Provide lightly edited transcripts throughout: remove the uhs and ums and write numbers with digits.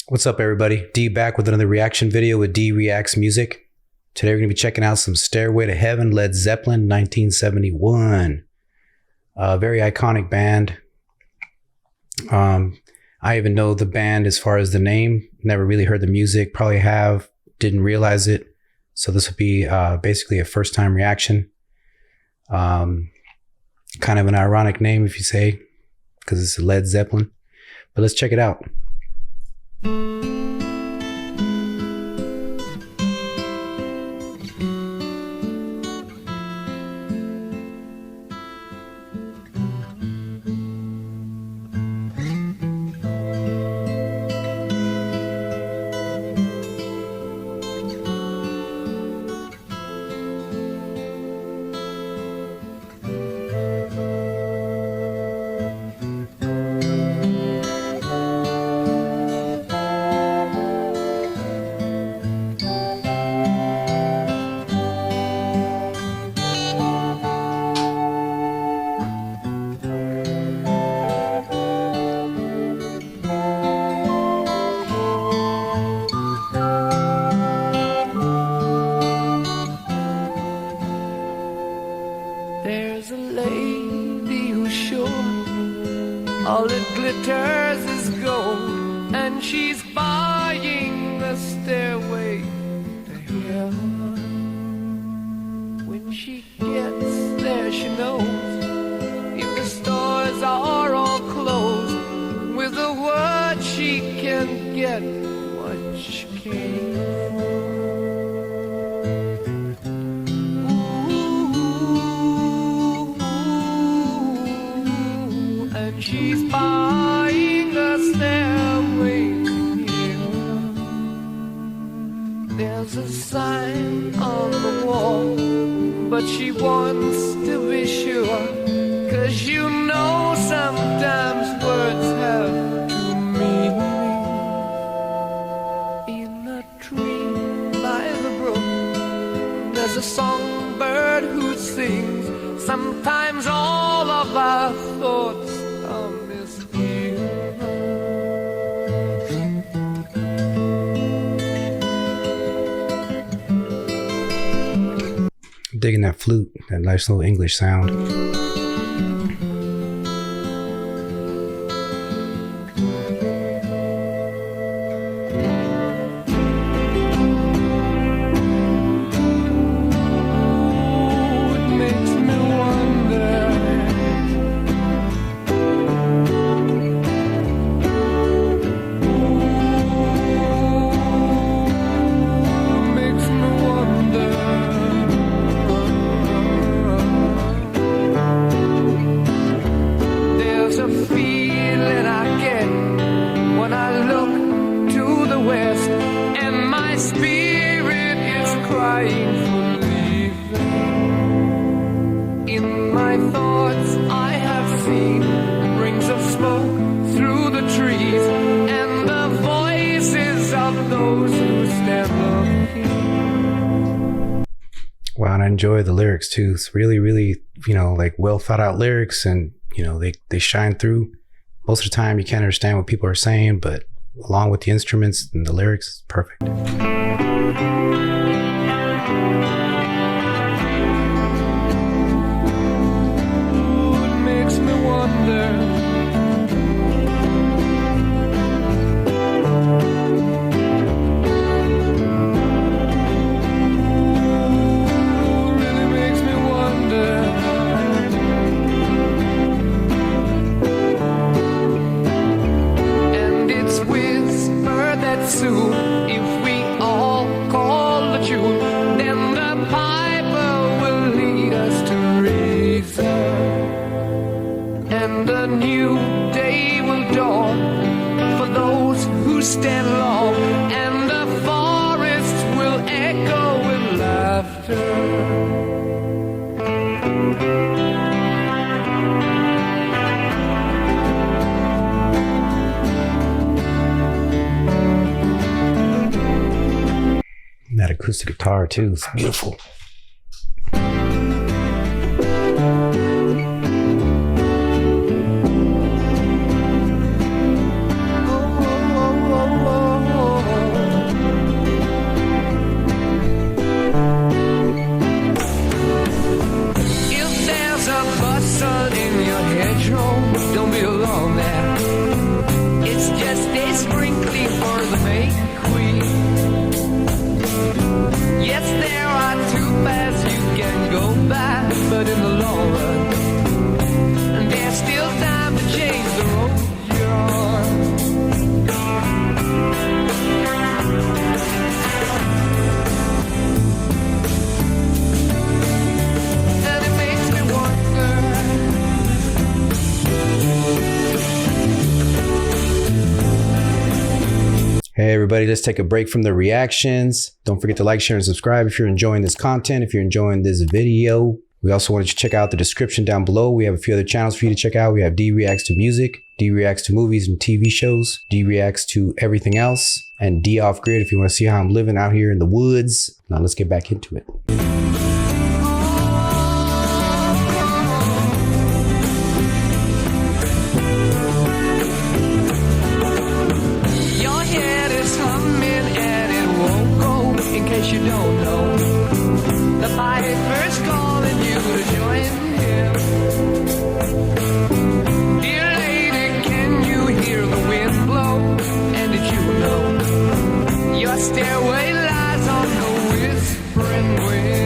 What's up, everybody? D back with another reaction video with D Reacts Music. Today we're going to be checking out some Stairway to Heaven, Led Zeppelin, 1971. Very iconic band. I even know the band as far as the name. Never really heard the music. Probably have. Didn't realize it. So this will be basically a first-time reaction. Kind of an ironic name, if you say, because it's Led Zeppelin. But let's check it out. There's a lady who's sure all that glitters is gold, and she's buying a stairway to heaven. When she gets there, she knows if the stores are all closed, with a word she can get what she came for. She's buying a stairway here. There's a sign on the wall, but she wants to be sure, 'cause you know sometimes words have two meanings. In a tree by the brook, there's a songbird who sings. Sometimes all of our thoughts digging that flute, that nice little English sound. In my thoughts I have seen rings of smoke through the trees, and the voices of those who stand looking. Wow, and I enjoy the lyrics too. It's really, like well thought out lyrics, and they shine through. Most of the time you can't understand what people are saying, but along with the instruments and the lyrics, it's perfect. Soon, if we all call the tune, then the piper will lead us to reason, and a new day will dawn for those who stand long, and the forest will echo with laughter. That acoustic guitar too, it's beautiful. Oh, oh, oh, oh, oh. Hey everybody, let's take a break from the reactions. Don't forget to like, share, and subscribe if you're enjoying this content, if you're enjoying this video. We also wanted you to check out the description down below. We have a few other channels for you to check out. We have D Reacts to Music, D Reacts to Movies and TV Shows, D Reacts to Everything Else, and D Off Grid if you want to see how I'm living out here in the woods. Now let's get back into it. You don't know the piper's calling you to join him. Dear lady, can you hear the wind blow? And did you know your stairway lies on the whispering wind?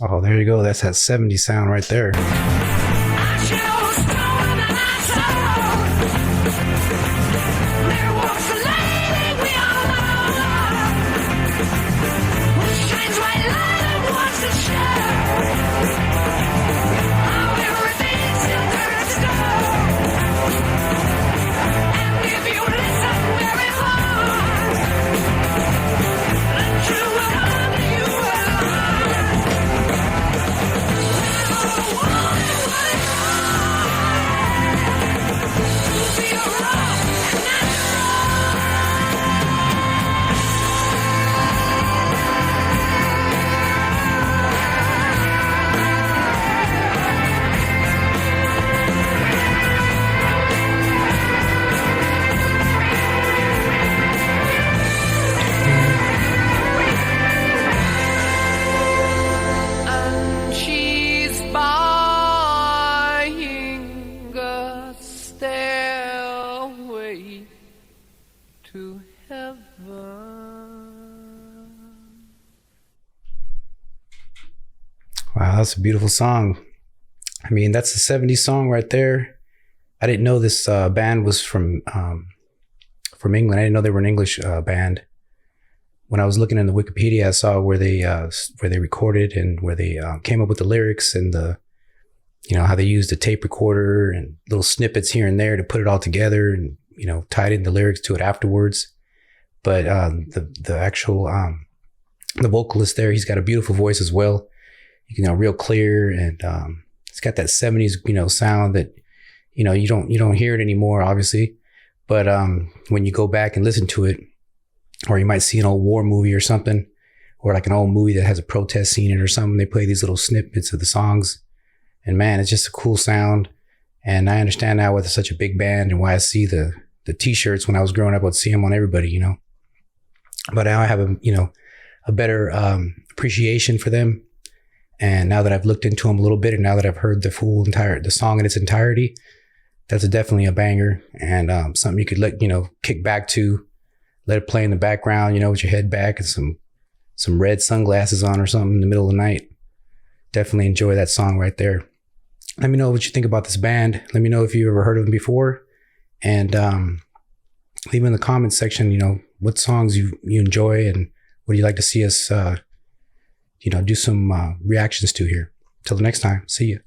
Oh, there you go. That's that 70s sound right there. Stairway to heaven. Wow, that's a beautiful song. I mean, that's a 70s song right there. I didn't know this band was from England. I didn't know they were an English band. When I was looking in the Wikipedia, I saw where they recorded and where they came up with the lyrics and how they used a tape recorder and little snippets here and there to put it all together and, tied in the lyrics to it afterwards. But the actual, the vocalist there, he's got a beautiful voice as well. Real clear. And it's got that 70s, sound that, you don't hear it anymore, obviously. But when you go back and listen to it, or you might see an old war movie or something, or like an old movie that has a protest scene in it or something, they play these little snippets of the songs. And man, it's just a cool sound. And I understand now why it's such a big band and why I see the t-shirts when I was growing up. I would see them on everybody, But now I have a better appreciation for them. And now that I've looked into them a little bit, and now that I've heard the song in its entirety, that's definitely a banger and something you could kick back to, let it play in the background, with your head back and some red sunglasses on or something in the middle of the night. Definitely enjoy that song right there. Let me know what you think about this band. Let me know if you ever heard of them before, and leave in the comments section, what songs you enjoy and what do you like to see us, do some reactions to here. Till the next time, see you.